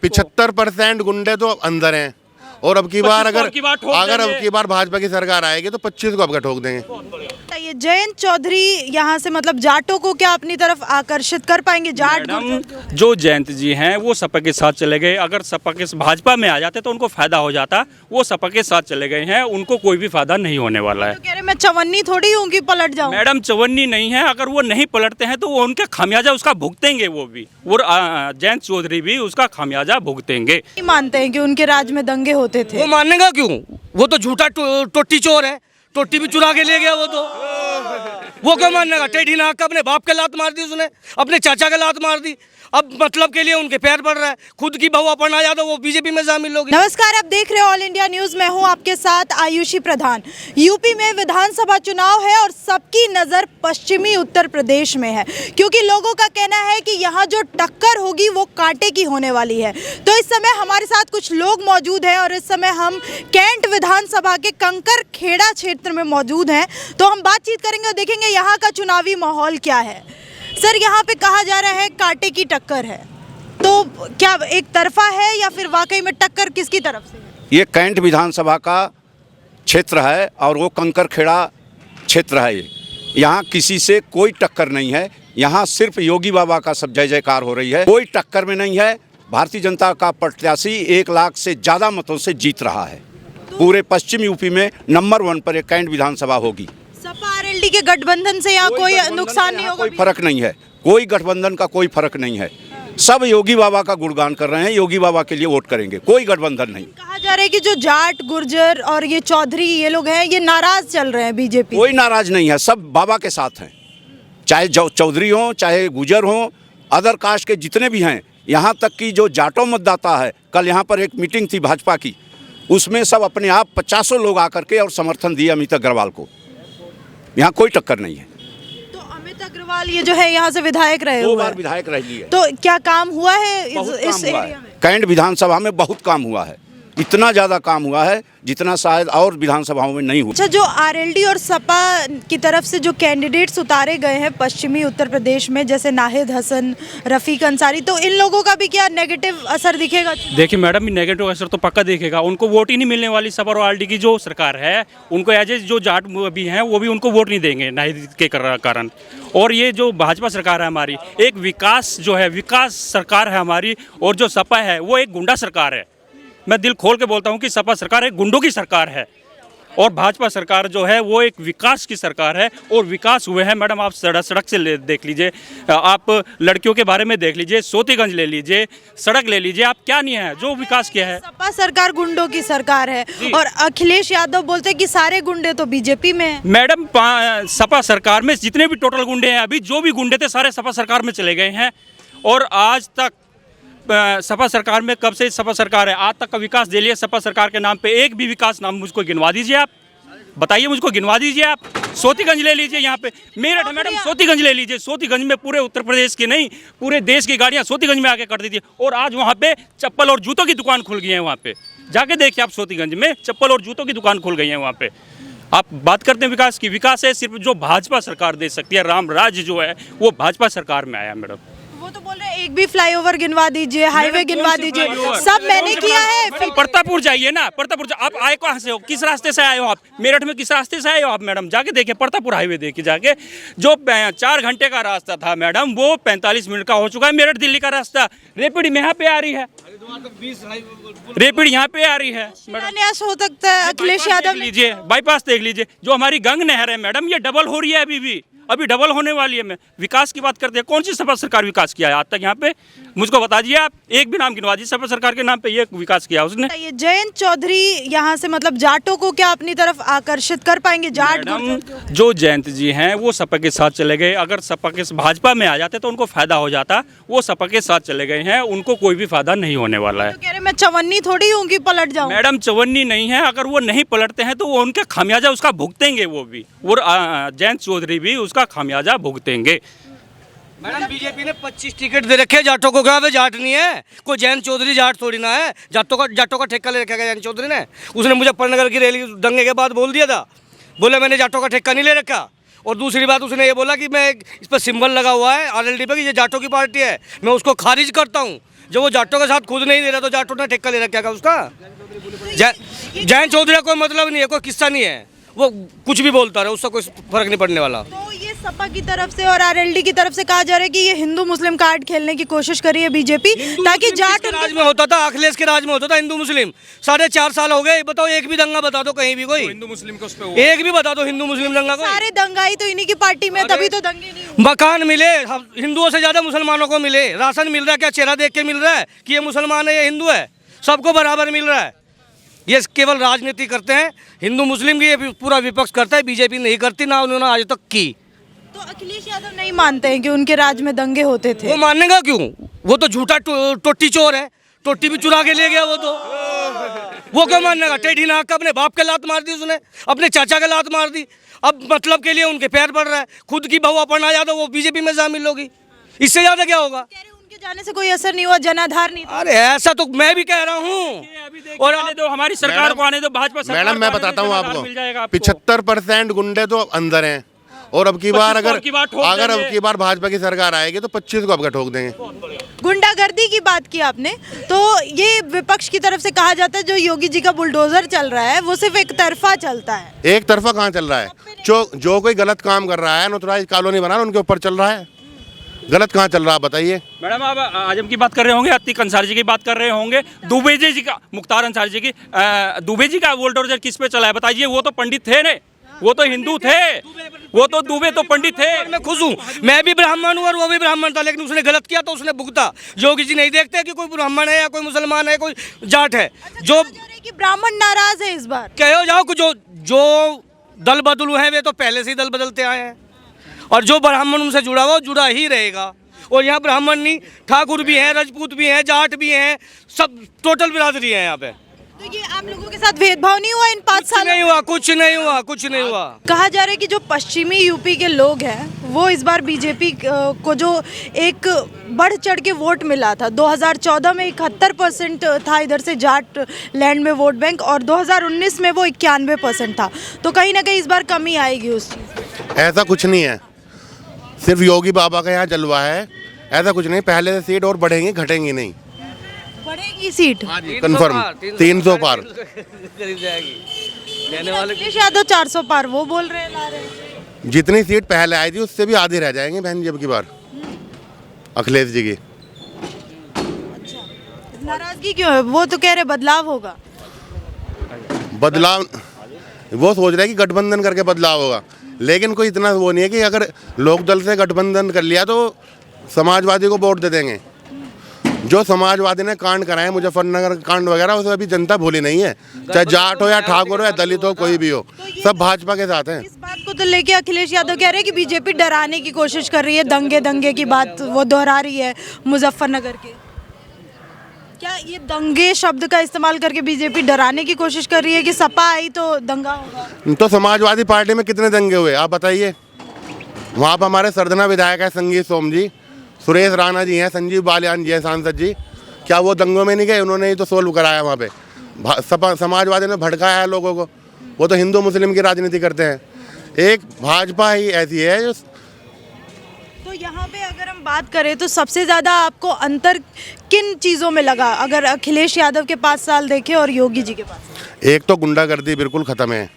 75% गुंडे तो अंदर हैं और अब की बार अगर अब की बार भाजपा की सरकार आएगी तो 25 को अब ठोक देंगे। ये जयंत चौधरी यहाँ से मतलब जाटों को क्या अपनी तरफ आकर्षित कर पाएंगे? जाट जो जयंत जी हैं वो सपा के साथ चले गए। अगर सपा के भाजपा में आ जाते तो उनको फायदा हो जाता। वो सपा के साथ चले गए हैं, उनको कोई भी फायदा नहीं होने वाला है। तो कह रहे मैं चवन्नी थोड़ी हूँ कि पलट जाऊँ। मैडम चवन्नी नहीं है, अगर वो नहीं पलटते हैं तो वो उनके खामियाजा उसका भुगतेंगे वो भी, और जयंत चौधरी भी उसका खामियाजा भुगतेंगे। नहीं मानते हैं कि उनके राज में दंगे होते थे? वो मानेगा क्यों? वो तो झूठा टोटी चोर है, टोटी भी चुरा के ले गया वो क्यों मानेगा? टेढ़ी नाक का अपने बाप के लात मार दी उसने, अपने चाचा के लात मार दी। अब मतलब के लिए उनके पैर पड़ रहा है। खुद की बहू अपर्णा यादव वो बीजेपी में शामिल होगी। नमस्कार, आप देख रहे हो ऑल इंडिया न्यूज। मैं हूं आपके साथ आयुषी प्रधान। यूपी में विधानसभा चुनाव है और सबकी नजर पश्चिमी उत्तर प्रदेश में है, क्योंकि लोगों का कहना है कि यहाँ जो टक्कर होगी वो कांटे की होने वाली है। तो इस समय हमारे साथ कुछ लोग मौजूद हैं और इस समय हम कैंट विधानसभा के कंकर खेड़ा क्षेत्र में मौजूद हैं। तो हम बातचीत करेंगे और देखेंगे यहाँ का चुनावी माहौल क्या है। सर, यहाँ पे कहा जा रहा है कांटे की टक्कर है, तो क्या एक तरफा है या फिर वाकई में टक्कर किसकी तरफ से है? ये कैंट विधानसभा का क्षेत्र है और वो कंकर खेड़ा क्षेत्र है। यहाँ किसी से कोई टक्कर नहीं है। यहाँ सिर्फ योगी बाबा का सब जय जयकार हो रही है। कोई टक्कर में नहीं है। भारतीय जनता का प्रत्याशी 1 लाख से ज़्यादा मतों से जीत रहा है। पूरे पश्चिम यूपी में नंबर 1 पर ये कैंट विधानसभा होगी। सपा आरएलडी के गठबंधन से यहाँ कोई नुकसान नहीं होगा? कोई फर्क नहीं है। कोई गठबंधन का कोई फर्क नहीं है। सब योगी बाबा का गुणगान कर रहे हैं, योगी बाबा के लिए वोट करेंगे। कोई गठबंधन नहीं। कहा जा रहा है कि जो जाट, गुर्जर और ये चौधरी ये लोग हैं, ये नाराज चल रहे हैं बीजेपी। कोई नाराज नहीं है, सब बाबा के साथ हैं। चाहे चौधरी हो, चाहे गुजर हो, अदर कास्ट के जितने भी हैं, यहाँ तक कि जो जाटों मतदाता है, कल यहाँ पर एक मीटिंग थी भाजपा की, उसमें सब अपने आप 50 लोग आकर के और समर्थन दिए अमित अग्रवाल को। यहाँ कोई टक्कर नहीं है। तो अमित अग्रवाल ये जो है यहाँ से विधायक रहे हुए 2 बार विधायक रह लिए। तो क्या काम हुआ है इस एरिया में? कैंट विधानसभा में बहुत काम हुआ है। इतना ज़्यादा काम हुआ है जितना शायद और विधानसभाओं में नहीं हुआ। अच्छा, जो आरएलडी और सपा की तरफ से जो कैंडिडेट्स उतारे गए हैं पश्चिमी उत्तर प्रदेश में, जैसे नाहिद हसन, रफीक अंसारी, तो इन लोगों का भी क्या नेगेटिव असर दिखेगा? देखिए मैडम, नेगेटिव असर तो पक्का दिखेगा। उनको वोट ही नहीं मिलने वाली। सपा और आरएलडी की जो सरकार है, उनको एज ए जो जाट भी हैं वो भी उनको वोट नहीं देंगे नाहिद के कारण। और ये जो भाजपा सरकार है हमारी, एक विकास जो है, विकास सरकार है हमारी, और जो सपा है वो एक गुंडा सरकार है। मैं दिल खोल के बोलता हूँ कि सपा सरकार एक गुंडों की सरकार है और भाजपा सरकार जो है वो एक विकास की सरकार है। और विकास हुए हैं मैडम, आप सड़क से देख लीजिए, आप लड़कियों के बारे में देख लीजिए, सोतीगंज ले लीजिए, सड़क ले लीजिए, आप क्या नहीं है जो विकास किया है। सपा सरकार गुंडों की सरकार है और अखिलेश यादव बोलते हैं कि सारे गुंडे तो बीजेपी में हैं। मैडम, सपा सरकार में जितने भी टोटल गुंडे हैं, अभी जो भी गुंडे थे सारे सपा सरकार में चले गए हैं। और आज तक सपा सरकार में, कब से सपा सरकार है, आज तक का विकास दे लिया सपा सरकार के नाम पे। एक भी विकास नाम मुझको गिनवा दीजिए आप, बताइए मुझको, गिनवा दीजिए आप। सोतीगंज ले लीजिए, यहाँ पे मेरठ है मैडम, सोतीगंज ले लीजिए। सोतीगंज में पूरे उत्तर प्रदेश की नहीं, पूरे देश की गाड़ियाँ सोतीगंज में आके कर दी थी। और आज वहाँ पे चप्पल और जूतों की दुकान खुल गई है। वहाँ पे जाके देखिए आप, सोतीगंज में चप्पल और जूतों की दुकान खुल गई है वहाँ पे। आप बात करते हैं विकास की, विकास है सिर्फ जो भाजपा सरकार दे सकती है। राम राज्य जो है वो भाजपा सरकार में आया मैडम। वो तो बोल रहे हैं एक भी फ्लाईओवर गिनवा दीजिए, हाईवे गिनवा दीजिए, सब मैंने किया है। प्रतापपुर जाइए ना, प्रतापपुर आप आए कहाँ से हो, किस रास्ते से आए हो आप? मेरठ में किस रास्ते से आए हो आप मैडम? जाके देखिए प्रतापपुर हाईवे, देखिए जाके। जो 4 घंटे का रास्ता था मैडम, वो 45 मिनट का हो चुका है। मेरठ दिल्ली का रास्ता, रेपिड यहाँ पे आ रही है, रेपिड यहाँ पे आ रही है मैडम। हो सकता है अखिलेश यादव लीजिए, बाईपास देख लीजिए। जो हमारी गंग नहर है मैडम, ये डबल हो रही है, अभी डबल होने वाली है। मैं विकास की बात करते हैं, कौन सी सपा सरकार विकास किया है आज तक यहाँ पे? मुझको बता दीजिए आप, एक भी नाम गिनवा दीजिए सपा सरकार के नाम पे ये विकास किया उसने। ये जयंत चौधरी यहाँ से मतलब जाटों को क्या अपनी तरफ आकर्षित कर पाएंगे? जाट जो जयंत जी हैं वो सपा के साथ चले गए। अगर सपा के भाजपा में आ जाते तो उनको फायदा हो जाता। वो सपा के साथ चले गए हैं, उनको कोई भी फायदा नहीं होने वाला है। तो कह रहे मैं चवन्नी थोड़ी हूँ कि पलट जाऊँ। मैडम चवन्नी नहीं है, अगर वो नहीं पलटते हैं तो वो उनके खामियाजा उसका भुगतेंगे वो भी, और जयंत चौधरी भी उसका खामियाजा भुगतेंगे। मैडम, बीजेपी ने 25 टिकट दे रखे जाटों को। क्या वे जाट नहीं है? कोई जयंत चौधरी जाट थोड़ी ना है। जाटों का ठेका ले रखा है जयंत चौधरी ने। उसने मुजफ्फरनगर की रैली दंगे के बाद बोल दिया था, बोले मैंने जाटों का ठेका नहीं ले रखा। और दूसरी बात उसने ये बोला कि मैं इस पर सिंबल लगा हुआ है आरएलडी पे कि ये जाटों की पार्टी है, मैं उसको खारिज करता हूँ। जब वो जाटों के साथ खुद नहीं दे रहा तो जाटों ने ठेका ले रखा क्या उसका? जयंत चौधरी का कोई मतलब नहीं है, कोई किस्सा नहीं है, वो कुछ भी बोलता रहा, उससे कोई फर्क नहीं पड़ने वाला। तो ये सपा की तरफ से और आरएलडी की तरफ से कहा जा रहा है कि ये हिंदू मुस्लिम कार्ड खेलने की कोशिश कर रही है बीजेपी, ताकि जाट के राज में होता था, अखिलेश के राज में होता था हिंदू मुस्लिम। 4.5 साल हो गए, बताओ एक भी दंगा बता दो कहीं भी, कोई हिंदू मुस्लिम को एक भी बता दो हिंदू मुस्लिम दंगा कोई। सारे दंगाई तो इन्हीं की पार्टी में, तभी तो दंगे नहीं हुए। मकान मिले हिंदुओं से ज्यादा मुसलमानों को मिले, राशन मिल रहा है, क्या चेहरा देख के मिल रहा है कि ये मुसलमान है ये हिंदू है? सबको बराबर मिल रहा है। ये केवल राजनीति करते हैं, हिंदू मुस्लिम की ये पूरा विपक्ष करता है, बीजेपी नहीं करती, ना उन्होंने आज तक की। तो अखिलेश यादव नहीं मानते हैं कि उनके राज में दंगे होते थे? वो मानेगा क्यों? वो तो झूठा टोटी चोर है, टोटी भी चुरा के ले गया वो क्यों मानेगा? टेढ़ी नाक का अपने बाप के लात मार दी उसने, अपने चाचा के लात मार दी, अब मतलब के लिए उनके पैर पड़ रहा है। खुद की बहू अपर्णा यादव वो बीजेपी में शामिल होगी, इससे ज्यादा क्या होगा? उनके जाने से कोई असर नहीं हुआ, जनाधार नहीं था। अरे ऐसा तो मैं भी कह रहा हूँ। और आने दो, हमारी सरकार को आने दो, भाजपा सरकार मैडम मैं को आने बताता दो, हूँ जनाधार मिल जाएगा आपको, 75% गुंडे तो अंदर हैं, और अब की बार अगर अब की बार भाजपा की सरकार आएगी तो 25 को आपका ठोक देंगे। गुंडागर्दी की बात की आपने, तो ये विपक्ष की तरफ से कहा जाता है जो योगी जी का बुलडोजर चल रहा है वो सिर्फ एक तरफा चलता है। एक तरफा कहाँ चल रहा है? जो कोई गलत काम कर रहा है, नौतराज कॉलोनी बना उनके ऊपर चल रहा है, गलत कहाँ चल रहा है बताइए? मैडम आप आजम की बात कर रहे होंगे, अतीक अंसारी जी की बात कर रहे होंगे, दुबे जी का, मुख्तार अंसारी जी की, दुबे जी का बुलडोजर किस पे चला है बताइए? वो तो पंडित थे ने, वो तो हिंदू थे, वो तो दुबे तो पंडित थे। मैं खुश हूँ, मैं भी ब्राह्मण हूँ और वो भी ब्राह्मण था, लेकिन उसने गलत किया तो उसने भुगता। योगी जी नहीं देखते कि कोई ब्राह्मण है या कोई मुसलमान है, कोई जाट है। जो कि ब्राह्मण नाराज है इस बार, कहो जाओ कि जो दल बदलू हैं वे तो पहले से ही दल बदलते आए हैं, और जो ब्राह्मण उनसे जुड़ा हुआ जुड़ा ही रहेगा। और यहाँ ब्राह्मण नहीं, ठाकुर भी हैं, राजपूत भी हैं, जाट भी हैं, सब टोटल बिरादरी है यहाँ पे। तो ये आप लोगों के साथ भेदभाव नहीं हुआ इन 5 सालों नहीं हुआ, कुछ नहीं हुआ, कुछ नहीं हुआ। कहा जा रहा है कि जो पश्चिमी यूपी के लोग हैं वो इस बार बीजेपी को जो एक बढ़ चढ़ के वोट मिला था, 2014 में 71% था इधर से जाट लैंड में वोट बैंक, और 2019 में वो 91% था, तो कहीं ना कहीं इस बार कमी आएगी उस चीज़। ऐसा कुछ नहीं है, सिर्फ योगी बाबा का यहाँ जलवा है, ऐसा कुछ नहीं। पहले से सीट और बढ़ेंगी घटेंगी नहीं, बढ़ेगी सीट कंफर्म 300 पार। करीब जाएगी कहने वाले। अखिलेश यादव 400 पार वो बोल रहे हैं, ला रहे हैं। जितनी सीट पहले आई थी उससे भी आधी रह जाएंगे बहन जी अब की बार अखिलेश जी की। नाराजगी क्यों है? वो तो कह रहे बदलाव होगा। बदलाव वो सोच रहे हैं कि गठबंधन करके बदलाव होगा, लेकिन कोई इतना वो नहीं है कि अगर लोकदल से गठबंधन कर लिया तो समाजवादी को वोट दे देंगे। जो समाजवादी ने कांड कराए, मुजफ्फरनगर कांड वगैरह, उसे अभी जनता भूली नहीं है, चाहे जाट हो या ठाकुर हो या दलित हो, कोई भी हो, सब भाजपा के साथ हैं। इस बात को तो लेके अखिलेश यादव कह रहे हैं कि बीजेपी डराने की कोशिश कर रही है, दंगे की बात वो दोहरा रही है मुजफ्फरनगर के। क्या ये दंगे शब्द का इस्तेमाल करके बीजेपी डराने की कोशिश कर रही है कि सपा आई तो दंगा होगा? तो समाजवादी पार्टी में कितने दंगे हुए आप बताइए? वहाँ पर हमारे सरदना विधायक है संगीत सोम जी, सुरेश राणा जी हैं, संजीव बालियान जी हैं सांसद जी, क्या वो दंगों में नहीं गए? उन्होंने ही तो सोल्व कराया वहाँ पे। समाजवादी ने भड़काया है लोगों को, वो तो हिंदू मुस्लिम की राजनीति करते हैं। एक भाजपा ही ऐसी है जो। तो यहाँ पे अगर हम बात करें तो सबसे ज़्यादा आपको अंतर किन चीज़ों में लगा, अगर अखिलेश यादव के 5 साल देखे और योगी जी के पास? एक तो गुंडागर्दी बिल्कुल ख़त्म है,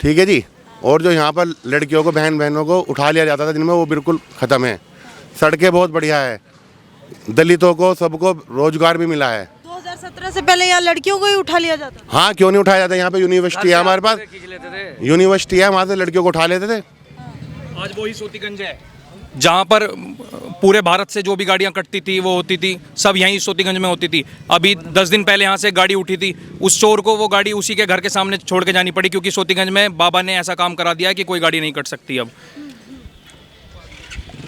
ठीक है जी, और जो यहाँ पर लड़कियों को बहनों को उठा लिया जाता था जिनमें, वो बिल्कुल ख़त्म है। सड़कें बहुत बढ़िया है, दलितों को सबको रोजगार भी मिला है। 2017 से पहले यहाँ लड़कियों को ही उठा लिया जाता? हाँ, क्यों नहीं उठाया जाता? यहाँ पे यूनिवर्सिटी है, हमारे पास यूनिवर्सिटी है, वहाँ से लड़कियों को उठा लेते थे। आज वही सोतीगंज है जहाँ पर पूरे भारत से जो भी गाड़ियाँ कटती थी वो होती थी, सब यहीं सोतीगंज में होती थी। अभी 10 दिन पहले यहाँ से गाड़ी उठी थी, उस चोर को वो गाड़ी उसी के घर के सामने छोड़ के जानी पड़ी, क्योंकि सोतीगंज में बाबा ने ऐसा काम करा दिया कि कोई गाड़ी नहीं कट सकती अब।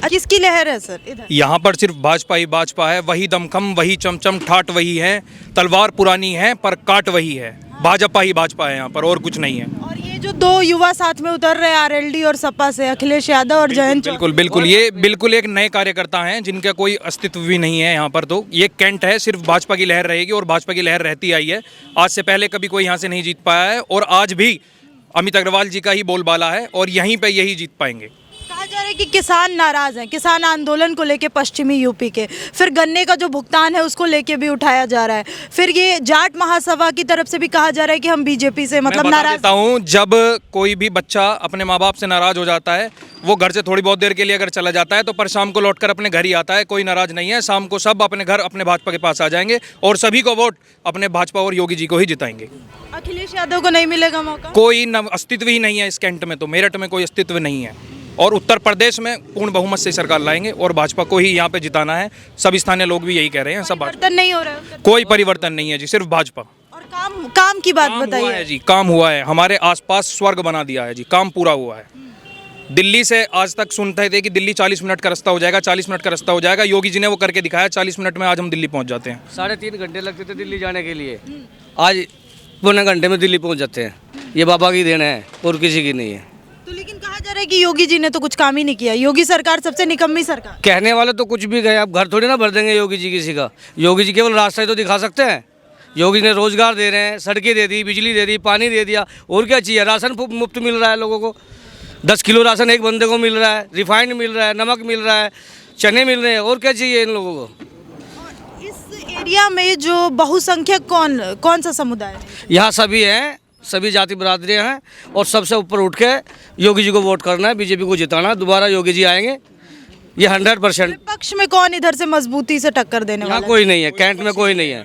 किसकी लहर है सर इधर? यहाँ पर सिर्फ भाजपा ही भाजपा है, वही दमखम, वही चमचम, ठाट वही है, तलवार पुरानी है पर काट वही है। भाजपा ही भाजपा है यहाँ पर, और कुछ नहीं है। और ये जो 2 युवा साथ में उतर रहे हैं आरएलडी और सपा से, अखिलेश यादव और जयंत बिल्कुल बिल्कुल, ये बिल्कुल एक नए कार्यकर्ता हैं जिनका कोई अस्तित्व भी नहीं है यहाँ पर। तो ये कैंट है, सिर्फ भाजपा की लहर रहेगी और भाजपा की लहर रहती आई है। आज से पहले कभी कोई यहाँ से नहीं जीत पाया है, और आज भी अमित अग्रवाल जी का ही बोलबाला है और यहीं पर यही जीत पाएंगे। कहा जा रहा है कि किसान नाराज हैं, किसान आंदोलन को लेके पश्चिमी यूपी के, फिर गन्ने का जो भुगतान है उसको लेके भी उठाया जा रहा है, फिर ये जाट महासभा की तरफ से भी कहा जा रहा है कि हम बीजेपी से मतलब मैं बता नाराज। देता हूँ, जब कोई भी बच्चा अपने माँ बाप से नाराज हो जाता है, वो घर से थोड़ी बहुत देर के लिए अगर चला जाता है तो पर शाम को लौटकर अपने घर ही आता है। कोई नाराज नहीं है, शाम को सब अपने घर अपने भाजपा के पास आ जाएंगे और सभी को वोट अपने भाजपा और योगी जी को ही जिताएंगे। अखिलेश यादव को नहीं मिलेगा मौका? कोई अस्तित्व ही नहीं है इस कैंट में, तो मेरठ में कोई अस्तित्व नहीं है। और उत्तर प्रदेश में पूर्ण बहुमत से सरकार लाएंगे और भाजपा को ही यहाँ पे जिताना है। सब स्थानीय लोग भी यही कह रहे हैं। सब परिवर्तन नहीं हो रहा है? कोई परिवर्तन नहीं है जी, सिर्फ भाजपा। और काम की बात काम हुआ बताइए। है जी, काम हुआ है। हमारे आसपास स्वर्ग बना दिया है जी, काम पूरा हुआ है। दिल्ली से आज तक सुनते थे कि दिल्ली 40 मिनट का रास्ता हो जाएगा, 40 मिनट का रास्ता हो जाएगा। योगी जी ने वो करके दिखाया, 40 मिनट में आज हम दिल्ली पहुंच जाते हैं। 3.5 घंटे लगते थे दिल्ली जाने के लिए, आज पौने घंटे में दिल्ली पहुंच जाते हैं। ये बाबा की देन है और किसी की नहीं है। तो लेकिन कहा जा रहा है कि योगी जी ने तो कुछ काम ही नहीं किया, योगी सरकार सबसे निकम्मी सरकार। कहने वाले तो कुछ भी गए, अब घर थोड़ी ना भर देंगे योगी जी किसी का। योगी जी केवल रास्ता ही तो दिखा सकते हैं। योगी ने रोजगार दे रहे हैं, सड़कें दे दी, बिजली दे दी, पानी दे दिया, और क्या चाहिए। राशन मुफ्त मिल रहा है लोगों को, 10 किलो राशन एक बंदे को मिल रहा है, रिफाइंड मिल रहा है, नमक मिल रहा है, चने मिल रहे हैं, और क्या चाहिए इन लोगों को। इस एरिया में जो बहुसंख्यक कौन सा समुदाय है? यहाँ सभी हैं, सभी जाति बिरादरियाँ हैं, और सबसे ऊपर उठ के योगी जी को वोट करना है, बीजेपी को जिताना। दोबारा योगी जी आएंगे, ये 100%। विपक्ष में कौन इधर से मजबूती से टक्कर देने यहाँ वाला है? कोई नहीं है, कैंट में कोई नहीं है।